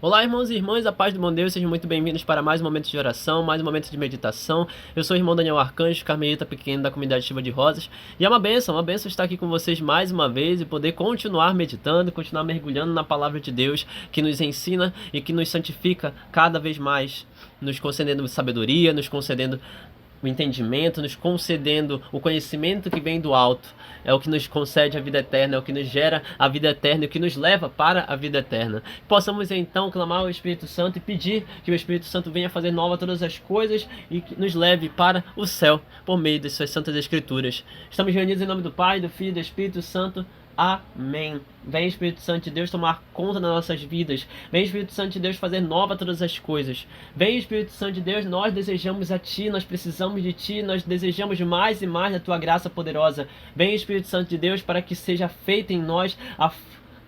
Olá, irmãos e irmãs, a paz do bom Deus, sejam muito bem-vindos para mais um momento de oração, mais um momento de meditação. Eu sou o irmão Daniel Arcanjo, carmelita pequeno da comunidade Chuva de Rosas, e é uma bênção estar aqui com vocês mais uma vez e poder continuar meditando, continuar mergulhando na palavra de Deus que nos ensina e que nos santifica cada vez mais, nos concedendo sabedoria, nos concedendo o entendimento, nos concedendo o conhecimento que vem do alto. É o que nos concede a vida eterna, é o que nos gera a vida eterna, é o que nos leva para a vida eterna. Possamos então clamar ao Espírito Santo e pedir que o Espírito Santo venha fazer nova todas as coisas e que nos leve para o céu por meio das suas santas escrituras. Estamos reunidos em nome do Pai, do Filho e do Espírito Santo. Amém. Vem, Espírito Santo de Deus, tomar conta das nossas vidas. Vem, Espírito Santo de Deus, fazer nova todas as coisas. Vem, Espírito Santo de Deus, nós desejamos a Ti, nós precisamos de Ti, nós desejamos mais e mais da Tua graça poderosa. Vem, Espírito Santo de Deus, para que seja feita em nós a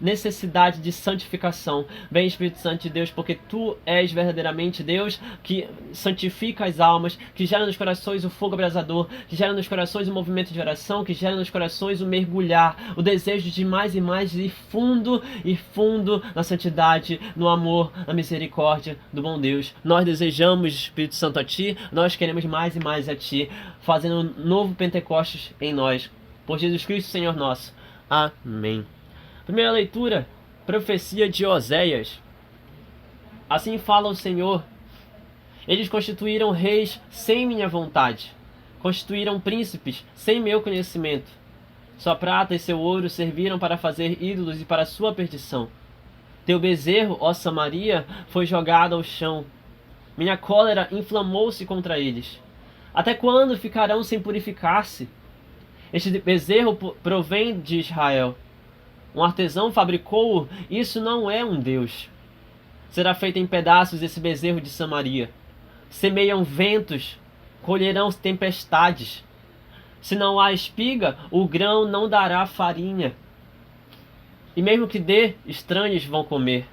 necessidade de santificação. Vem, Espírito Santo de Deus, porque Tu és verdadeiramente Deus que santifica as almas, que gera nos corações o fogo abrasador, que gera nos corações o movimento de oração, que gera nos corações o mergulhar, o desejo de mais e mais ir fundo e fundo na santidade, no amor, na misericórdia do bom Deus. Nós desejamos, Espírito Santo, a Ti, nós queremos mais e mais a Ti, fazendo um novo Pentecostes em nós. Por Jesus Cristo, Senhor nosso. Amém. Primeira leitura, profecia de Oséias. Assim fala o Senhor: eles constituíram reis sem minha vontade, constituíram príncipes sem meu conhecimento. Sua prata e seu ouro serviram para fazer ídolos e para sua perdição. Teu bezerro, ó Samaria, foi jogado ao chão. Minha cólera inflamou-se contra eles. Até quando ficarão sem purificar-se? Este bezerro provém de Israel. Um artesão fabricou-o, isso não é um Deus. Será feito em pedaços esse bezerro de Samaria. Semeiam ventos, colherão tempestades. Se não há espiga, o grão não dará farinha. E mesmo que dê, estranhos vão comer.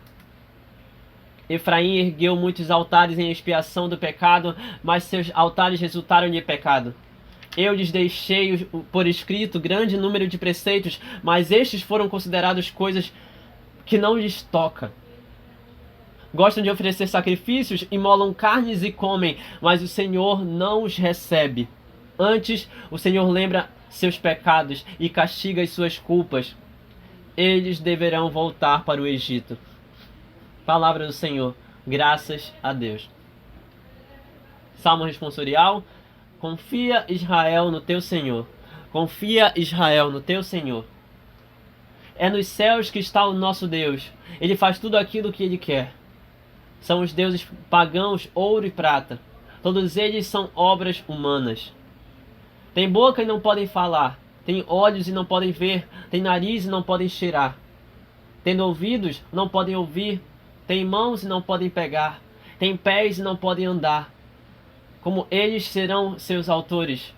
Efraim ergueu muitos altares em expiação do pecado, mas seus altares resultaram de pecado. Eu lhes deixei por escrito grande número de preceitos, mas estes foram considerados coisas que não lhes toca. Gostam de oferecer sacrifícios, imolam carnes e comem, mas o Senhor não os recebe. Antes, o Senhor lembra seus pecados e castiga as suas culpas. Eles deverão voltar para o Egito. Palavra do Senhor. Graças a Deus. Salmo responsorial. Confia, Israel, no teu Senhor. Confia, Israel, no teu Senhor. É nos céus que está o nosso Deus. Ele faz tudo aquilo que Ele quer. São os deuses pagãos, ouro e prata. Todos eles são obras humanas. Tem boca e não podem falar. Tem olhos e não podem ver. Tem nariz e não podem cheirar. Tendo ouvidos, não podem ouvir. Tem mãos e não podem pegar. Tem pés e não podem andar. Como eles serão seus autores,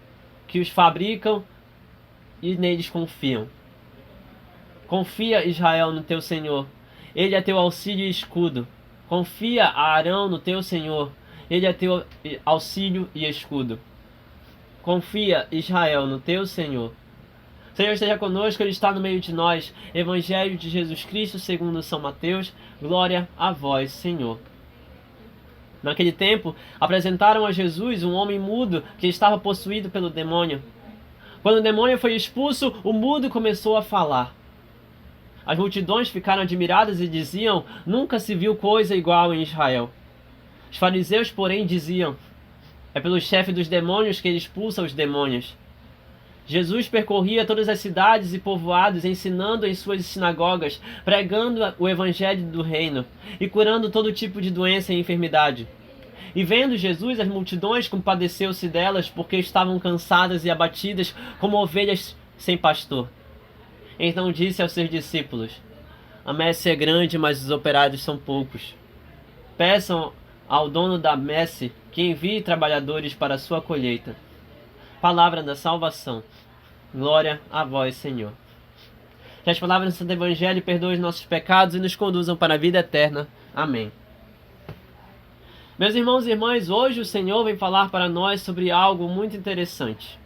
que os fabricam e neles confiam. Confia, Israel, no teu Senhor. Ele é teu auxílio e escudo. Confia a Arão no teu Senhor. Ele é teu auxílio e escudo. Confia, Israel, no teu Senhor. O Senhor esteja conosco, Ele está no meio de nós. Evangelho de Jesus Cristo segundo São Mateus. Glória a vós, Senhor. Naquele tempo, apresentaram a Jesus um homem mudo que estava possuído pelo demônio. Quando o demônio foi expulso, o mudo começou a falar. As multidões ficaram admiradas e diziam: nunca se viu coisa igual em Israel. Os fariseus, porém, diziam: é pelo chefe dos demônios que ele expulsa os demônios. Jesus percorria todas as cidades e povoados, ensinando em suas sinagogas, pregando o evangelho do reino e curando todo tipo de doença e enfermidade. E vendo Jesus, as multidões, compadeceu-se delas, porque estavam cansadas e abatidas como ovelhas sem pastor. Então disse aos seus discípulos: a messe é grande, mas os operários são poucos. Peçam ao dono da messe que envie trabalhadores para a sua colheita. Palavra da salvação. Glória a vós, Senhor. Que as palavras do Santo Evangelho perdoem os nossos pecados e nos conduzam para a vida eterna. Amém. Meus irmãos e irmãs, hoje o Senhor vem falar para nós sobre algo muito interessante.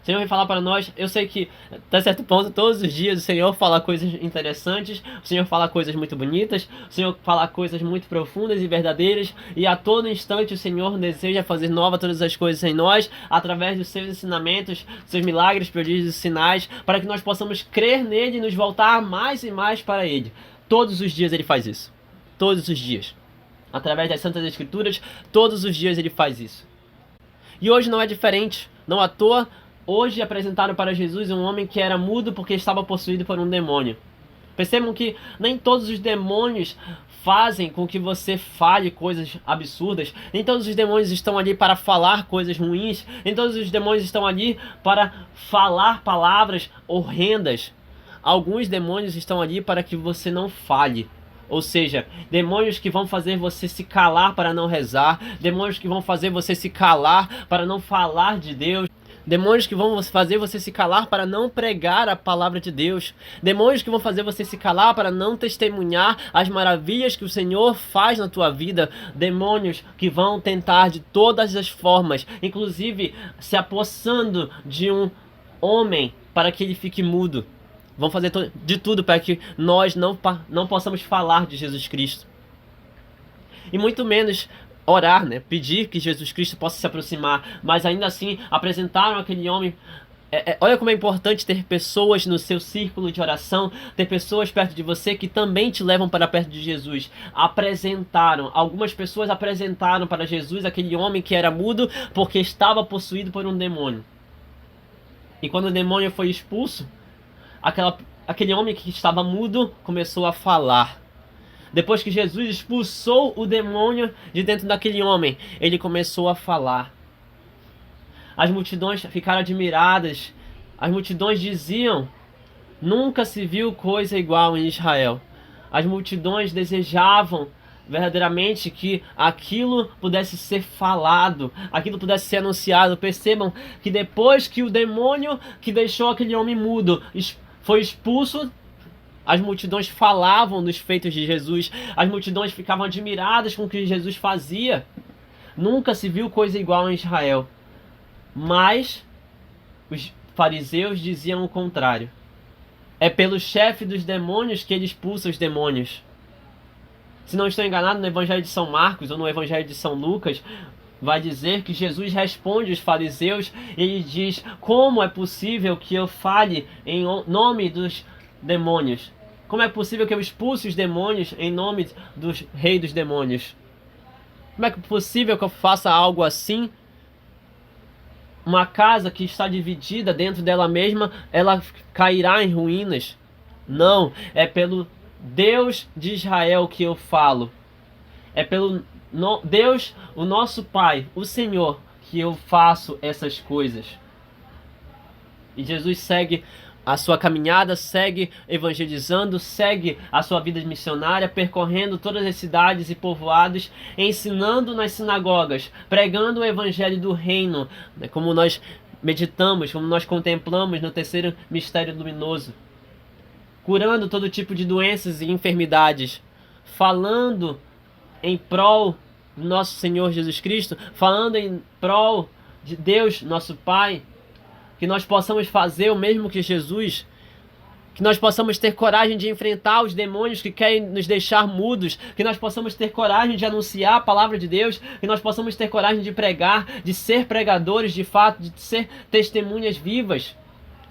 O Senhor vem falar para nós. Eu sei que, até certo ponto, todos os dias o Senhor fala coisas interessantes, o Senhor fala coisas muito bonitas, o Senhor fala coisas muito profundas e verdadeiras, e a todo instante o Senhor deseja fazer nova todas as coisas em nós, através dos seus ensinamentos, seus milagres, prodígios e sinais, para que nós possamos crer nele e nos voltar mais e mais para ele. Todos os dias ele faz isso. Todos os dias. Através das Santas Escrituras, todos os dias ele faz isso. E hoje não é diferente. Não à toa, hoje apresentaram para Jesus um homem que era mudo porque estava possuído por um demônio. Percebam que nem todos os demônios fazem com que você fale coisas absurdas. Nem todos os demônios estão ali para falar coisas ruins. Nem todos os demônios estão ali para falar palavras horrendas. Alguns demônios estão ali para que você não fale. Ou seja, demônios que vão fazer você se calar para não rezar, demônios que vão fazer você se calar para não falar de Deus, demônios que vão fazer você se calar para não pregar a palavra de Deus, demônios que vão fazer você se calar para não testemunhar as maravilhas que o Senhor faz na tua vida, demônios que vão tentar de todas as formas, inclusive se apossando de um homem para que ele fique mudo. Vão fazer de tudo para que nós não possamos falar de Jesus Cristo. E muito menos orar, né? Pedir que Jesus Cristo possa se aproximar. Mas ainda assim, apresentaram aquele homem. Olha como é importante ter pessoas no seu círculo de oração, ter pessoas perto de você que também te levam para perto de Jesus. Algumas pessoas apresentaram para Jesus aquele homem que era mudo porque estava possuído por um demônio. E quando o demônio foi expulso, aquele homem que estava mudo começou a falar. Depois que Jesus expulsou o demônio de dentro daquele homem, ele começou a falar. As multidões ficaram admiradas. As multidões diziam: nunca se viu coisa igual em Israel. As multidões desejavam verdadeiramente que aquilo pudesse ser falado, aquilo pudesse ser anunciado. Percebam que depois que o demônio que deixou aquele homem mudo foi expulso, as multidões falavam dos feitos de Jesus, as multidões ficavam admiradas com o que Jesus fazia. Nunca se viu coisa igual em Israel. Mas os fariseus diziam o contrário. É pelo chefe dos demônios que ele expulsa os demônios. Se não estou enganado, no Evangelho de São Marcos ou no Evangelho de São Lucas, vai dizer que Jesus responde aos fariseus e ele diz: como é possível que eu fale em nome dos demônios? Como é possível que eu expulse os demônios em nome do rei dos demônios? Como é possível que eu faça algo assim? Uma casa que está dividida dentro dela mesma, ela cairá em ruínas. Não, é pelo Deus de Israel que eu falo. É pelo Deus, o nosso Pai, o Senhor, que eu faço essas coisas. E Jesus segue a sua caminhada, segue evangelizando, segue a sua vida missionária, percorrendo todas as cidades e povoados, ensinando nas sinagogas, pregando o evangelho do reino, como nós meditamos, como nós contemplamos no terceiro mistério luminoso, curando todo tipo de doenças e enfermidades, falando em prol do nosso Senhor Jesus Cristo, falando em prol de Deus, nosso Pai, que nós possamos fazer o mesmo que Jesus, que nós possamos ter coragem de enfrentar os demônios que querem nos deixar mudos, que nós possamos ter coragem de anunciar a palavra de Deus, que nós possamos ter coragem de pregar, de ser pregadores de fato, de ser testemunhas vivas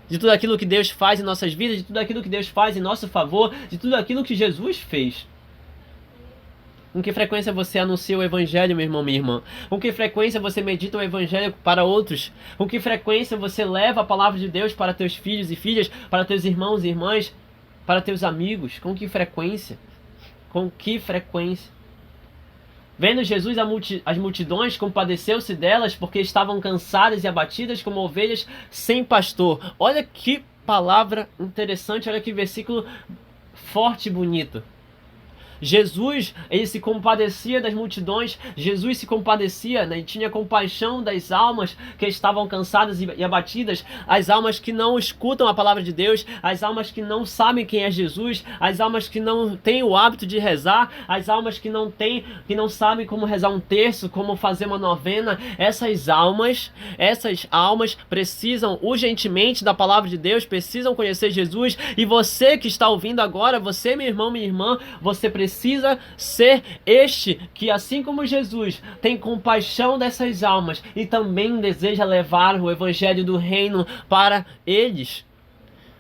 de tudo aquilo que Deus faz em nossas vidas, de tudo aquilo que Deus faz em nosso favor, de tudo aquilo que Jesus fez. Com que frequência você anuncia o Evangelho, meu irmão, minha irmã? Com que frequência você medita o Evangelho para outros? Com que frequência você leva a palavra de Deus para teus filhos e filhas, para teus irmãos e irmãs, para teus amigos? Com que frequência? Com que frequência? Vendo Jesus as multidões, compadeceu-se delas porque estavam cansadas e abatidas como ovelhas sem pastor. Olha que palavra interessante, olha que versículo forte e bonito. Jesus, ele se compadecia das multidões, Jesus se compadecia, né, e tinha compaixão das almas que estavam cansadas e abatidas, as almas que não escutam a palavra de Deus, as almas que não sabem quem é Jesus, as almas que não têm o hábito de rezar, as almas que não sabem como rezar um terço, como fazer uma novena. Essas almas precisam urgentemente da palavra de Deus, precisam conhecer Jesus. E você que está ouvindo agora, você, meu irmão, minha irmã, você precisa ser este que, assim como Jesus, tem compaixão dessas almas e também deseja levar o evangelho do reino para eles.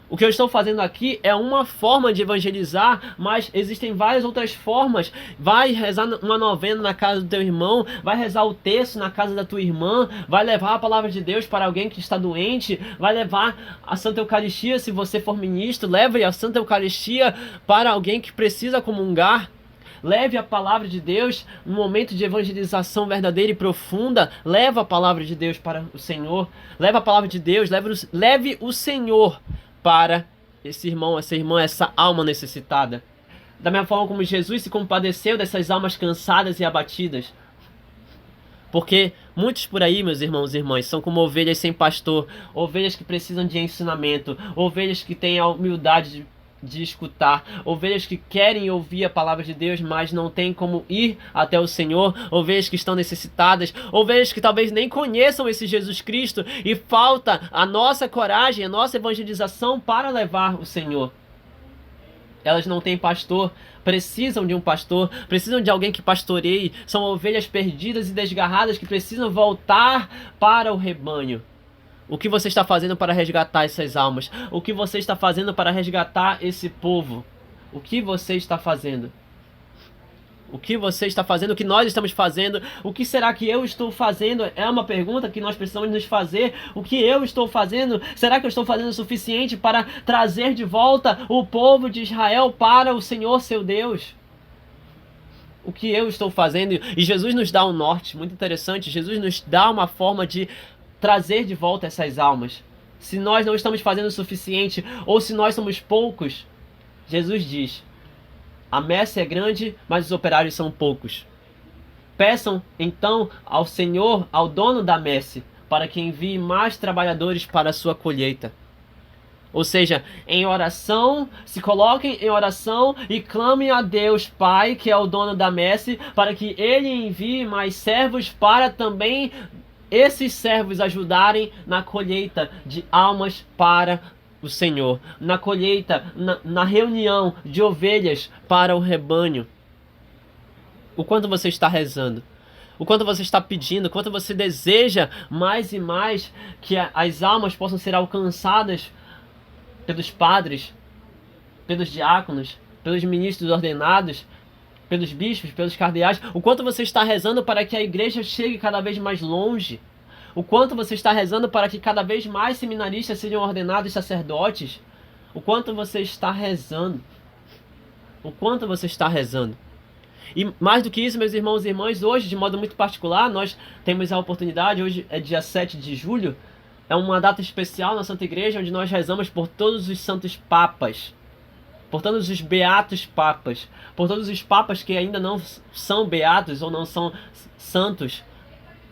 O que eu estou fazendo aqui é uma forma de evangelizar, mas existem várias outras formas. Vai rezar uma novena na casa do teu irmão, vai rezar o terço na casa da tua irmã, vai levar a palavra de Deus para alguém que está doente, vai levar a Santa Eucaristia, se você for ministro, leve a Santa Eucaristia para alguém que precisa comungar. Leve a palavra de Deus num momento de evangelização verdadeira e profunda. Leva a palavra de Deus para o Senhor. Leva a palavra de Deus, leve o Senhor para esse irmão, essa irmã, essa alma necessitada. Da mesma forma como Jesus se compadeceu dessas almas cansadas e abatidas. Porque muitos por aí, meus irmãos e irmãs, são como ovelhas sem pastor, ovelhas que precisam de ensinamento, ovelhas que têm a humildade de escutar, ovelhas que querem ouvir a palavra de Deus, mas não tem como ir até o Senhor, ovelhas que estão necessitadas, ovelhas que talvez nem conheçam esse Jesus Cristo, e falta a nossa coragem, a nossa evangelização para levar o Senhor. Elas não têm pastor, precisam de um pastor, precisam de alguém que pastoreie, são ovelhas perdidas e desgarradas que precisam voltar para o rebanho. O que você está fazendo para resgatar essas almas? O que você está fazendo para resgatar esse povo? O que você está fazendo? O que você está fazendo? O que nós estamos fazendo? O que será que eu estou fazendo? É uma pergunta que nós precisamos nos fazer. O que eu estou fazendo? Será que eu estou fazendo o suficiente para trazer de volta o povo de Israel para o Senhor seu Deus? O que eu estou fazendo? E Jesus nos dá um norte muito interessante. Jesus nos dá uma forma de trazer de volta essas almas. Se nós não estamos fazendo o suficiente, ou se nós somos poucos, Jesus diz: a messe é grande, mas os operários são poucos. Peçam então ao Senhor, ao dono da messe, para que envie mais trabalhadores para a sua colheita. Ou seja, em oração, se coloquem em oração e clamem a Deus Pai, que é o dono da messe, para que Ele envie mais servos para também esses servos ajudarem na colheita de almas para o Senhor, na colheita, na reunião de ovelhas para o rebanho. O quanto você está rezando, o quanto você está pedindo, o quanto você deseja mais e mais que as almas possam ser alcançadas pelos padres, pelos diáconos, pelos ministros ordenados, pelos bispos, pelos cardeais, o quanto você está rezando para que a igreja chegue cada vez mais longe, o quanto você está rezando para que cada vez mais seminaristas sejam ordenados sacerdotes, o quanto você está rezando, o quanto você está rezando. E mais do que isso, meus irmãos e irmãs, hoje, de modo muito particular, nós temos a oportunidade, hoje é dia 7 de julho, é uma data especial na Santa Igreja, onde nós rezamos por todos os santos papas, por todos os beatos papas, por todos os papas que ainda não são beatos ou não são santos,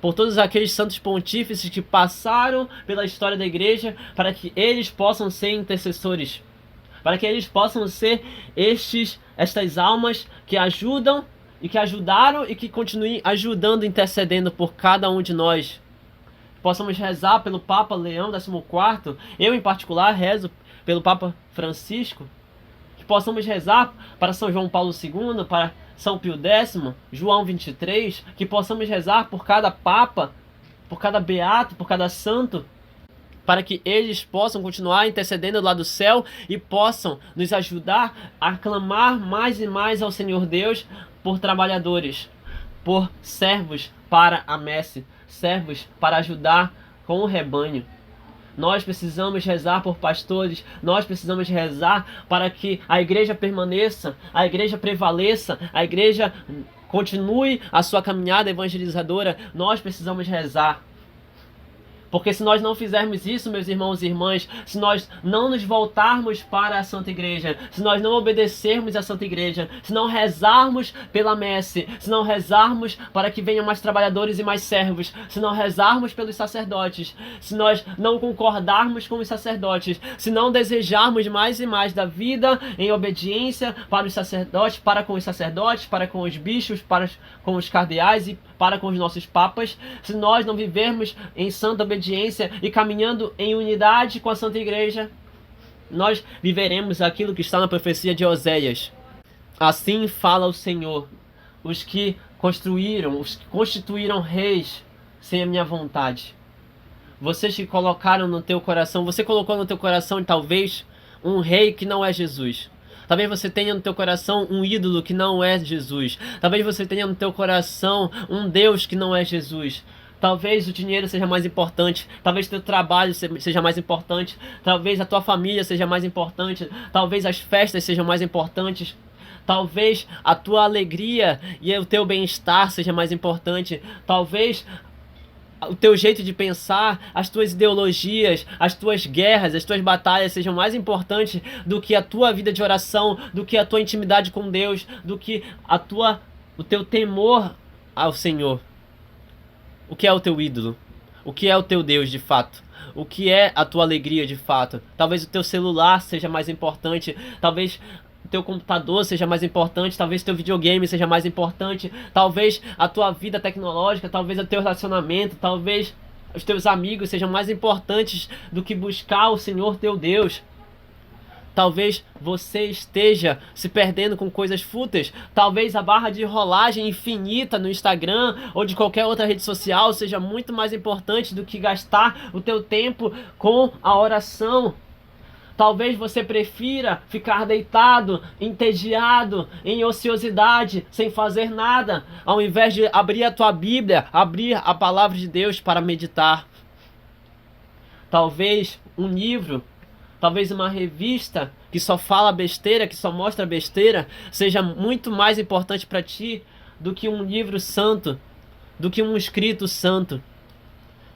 por todos aqueles santos pontífices que passaram pela história da igreja, para que eles possam ser intercessores, para que eles possam ser estas almas que ajudam e que ajudaram e que continuem ajudando, intercedendo por cada um de nós. Possamos rezar pelo Papa Leão XIV, eu em particular rezo pelo Papa Francisco, que possamos rezar para São João Paulo II, para São Pio X, João 23, que possamos rezar por cada Papa, por cada beato, por cada santo, para que eles possam continuar intercedendo lá do céu e possam nos ajudar a clamar mais e mais ao Senhor Deus por trabalhadores, por servos para a messe, servos para ajudar com o rebanho. Nós precisamos rezar por pastores, nós precisamos rezar para que a igreja permaneça, a igreja prevaleça, a igreja continue a sua caminhada evangelizadora. Nós precisamos rezar. Porque se nós não fizermos isso, meus irmãos e irmãs, se nós não nos voltarmos para a Santa Igreja, se nós não obedecermos à Santa Igreja, se não rezarmos pela messe, se não rezarmos para que venham mais trabalhadores e mais servos, se não rezarmos pelos sacerdotes, se nós não concordarmos com os sacerdotes, se não desejarmos mais e mais da vida em obediência para os sacerdotes, para com os bispos, para com os cardeais e para com os nossos papas, se nós não vivermos em santa obediência e caminhando em unidade com a Santa Igreja, nós viveremos aquilo que está na profecia de Oséias. Assim fala o Senhor, os que constituíram reis sem a minha vontade. Vocês que colocaram no teu coração, você colocou no teu coração talvez um rei que não é Jesus. Talvez você tenha no teu coração um ídolo que não é Jesus. Talvez você tenha no teu coração um Deus que não é Jesus. Talvez o dinheiro seja mais importante. Talvez o teu trabalho seja mais importante. Talvez a tua família seja mais importante. Talvez as festas sejam mais importantes. Talvez a tua alegria e o teu bem-estar seja mais importante. Talvez o teu jeito de pensar, as tuas ideologias, as tuas guerras, as tuas batalhas sejam mais importantes do que a tua vida de oração, do que a tua intimidade com Deus, do que o teu temor ao Senhor. O que é o teu ídolo? O que é o teu Deus de fato? O que é a tua alegria de fato? Talvez o teu celular seja mais importante, talvez teu computador seja mais importante, talvez teu videogame seja mais importante, talvez a tua vida tecnológica, talvez o teu relacionamento, talvez os teus amigos sejam mais importantes do que buscar o Senhor teu Deus. Talvez você esteja se perdendo com coisas fúteis. Talvez a barra de rolagem infinita no Instagram ou de qualquer outra rede social seja muito mais importante do que gastar o teu tempo com a oração. Talvez você prefira ficar deitado, entediado, em ociosidade, sem fazer nada, ao invés de abrir a tua Bíblia, abrir a palavra de Deus para meditar. Talvez um livro, talvez uma revista que só fala besteira, que só mostra besteira, seja muito mais importante para ti do que um livro santo, do que um escrito santo.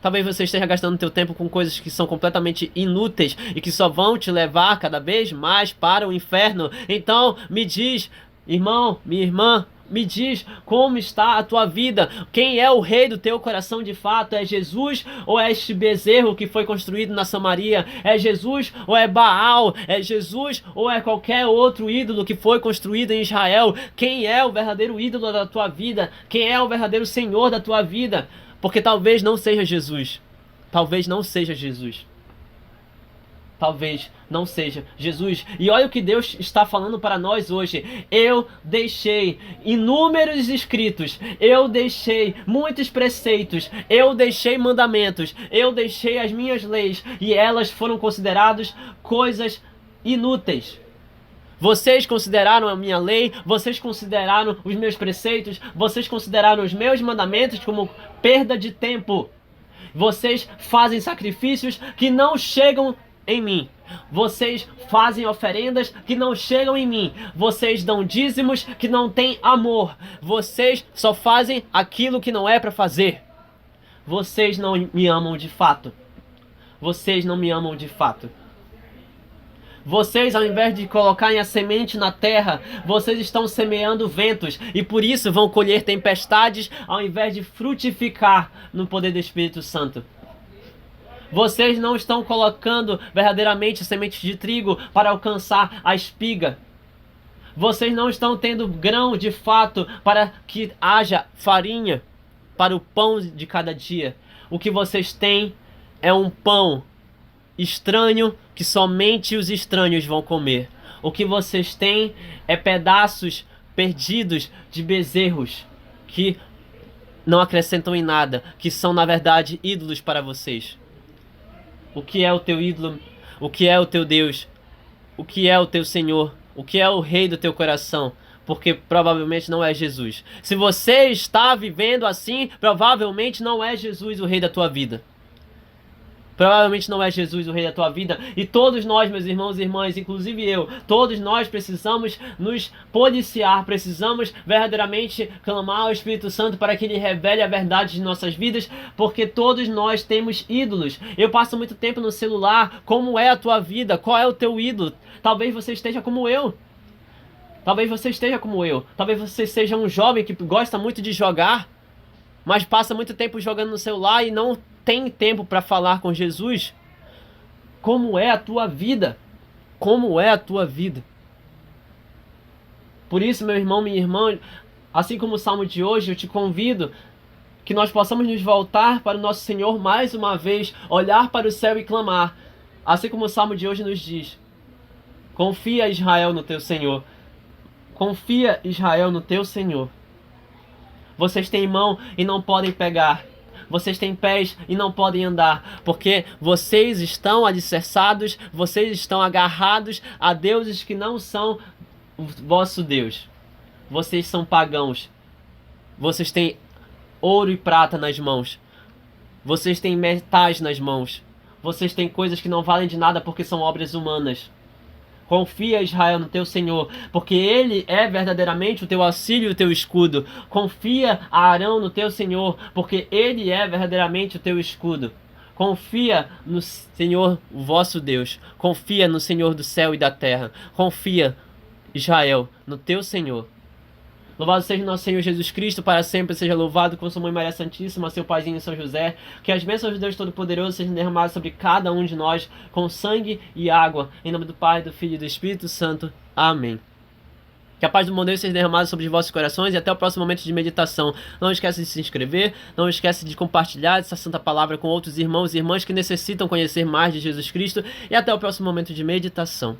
Talvez você esteja gastando teu tempo com coisas que são completamente inúteis e que só vão te levar cada vez mais para o inferno. Então, me diz, irmão, minha irmã, me diz como está a tua vida. Quem é o rei do teu coração de fato? É Jesus ou é este bezerro que foi construído na Samaria? É Jesus ou é Baal? É Jesus ou é qualquer outro ídolo que foi construído em Israel? Quem é o verdadeiro ídolo da tua vida? Quem é o verdadeiro Senhor da tua vida? Porque talvez não seja Jesus. Talvez não seja Jesus. Talvez não seja Jesus. E olha o que Deus está falando para nós hoje. Eu deixei inúmeros escritos. Eu deixei muitos preceitos. Eu deixei mandamentos. Eu deixei as minhas leis. E elas foram consideradas coisas inúteis. Vocês consideraram a minha lei, vocês consideraram os meus preceitos, vocês consideraram os meus mandamentos como perda de tempo. Vocês fazem sacrifícios que não chegam em mim. Vocês fazem oferendas que não chegam em mim. Vocês dão dízimos que não têm amor. Vocês só fazem aquilo que não é para fazer. Vocês não me amam de fato. Vocês não me amam de fato. Vocês, ao invés de colocarem a semente na terra, vocês estão semeando ventos e por isso vão colher tempestades ao invés de frutificar no poder do Espírito Santo. Vocês não estão colocando verdadeiramente sementes de trigo para alcançar a espiga. Vocês não estão tendo grão de fato para que haja farinha para o pão de cada dia. O que vocês têm é um pão estranho que somente os estranhos vão comer. O que vocês têm é pedaços perdidos de bezerros que não acrescentam em nada, que são na verdade ídolos para vocês. O que é o teu ídolo? O que é o teu Deus? O que é o teu Senhor? O que é o rei do teu coração? Porque provavelmente não é Jesus. Se você está vivendo assim, provavelmente não é Jesus o rei da tua vida. Provavelmente não é Jesus o rei da tua vida. E todos nós, meus irmãos e irmãs, inclusive eu, todos nós precisamos nos policiar, precisamos verdadeiramente clamar ao Espírito Santo para que Ele revele a verdade de nossas vidas, porque todos nós temos ídolos. Eu passo muito tempo no celular. Como é a tua vida? Qual é o teu ídolo? Talvez você esteja como eu. Talvez você esteja como eu. Talvez você seja um jovem que gosta muito de jogar, mas passa muito tempo jogando no celular e não tem tempo para falar com Jesus. Como é a tua vida? Como é a tua vida? Por isso, meu irmão, minha irmã, assim como o salmo de hoje, eu te convido que nós possamos nos voltar para o nosso Senhor mais uma vez, olhar para o céu e clamar, assim como o salmo de hoje nos diz. Confia, Israel, no teu Senhor. Confia, Israel, no teu Senhor. Vocês têm mão e não podem pegar. Vocês têm pés e não podem andar, porque vocês estão alicerçados, vocês estão agarrados a deuses que não são o vosso Deus. Vocês são pagãos. Vocês têm ouro e prata nas mãos. Vocês têm metais nas mãos. Vocês têm coisas que não valem de nada porque são obras humanas. Confia, Israel, no teu Senhor, porque Ele é verdadeiramente o teu auxílio e o teu escudo. Confia, Arão, no teu Senhor, porque Ele é verdadeiramente o teu escudo. Confia no Senhor, o vosso Deus. Confia no Senhor do céu e da terra. Confia, Israel, no teu Senhor. Louvado seja nosso Senhor Jesus Cristo, para sempre seja louvado, com sua mãe Maria Santíssima, seu paizinho São José, que as bênçãos de Deus Todo-Poderoso sejam derramadas sobre cada um de nós, com sangue e água, em nome do Pai, do Filho e do Espírito Santo. Amém. Que a paz do bom Deus seja derramada sobre os vossos corações e até o próximo momento de meditação. Não esqueça de se inscrever, não esqueça de compartilhar essa santa palavra com outros irmãos e irmãs que necessitam conhecer mais de Jesus Cristo e até o próximo momento de meditação.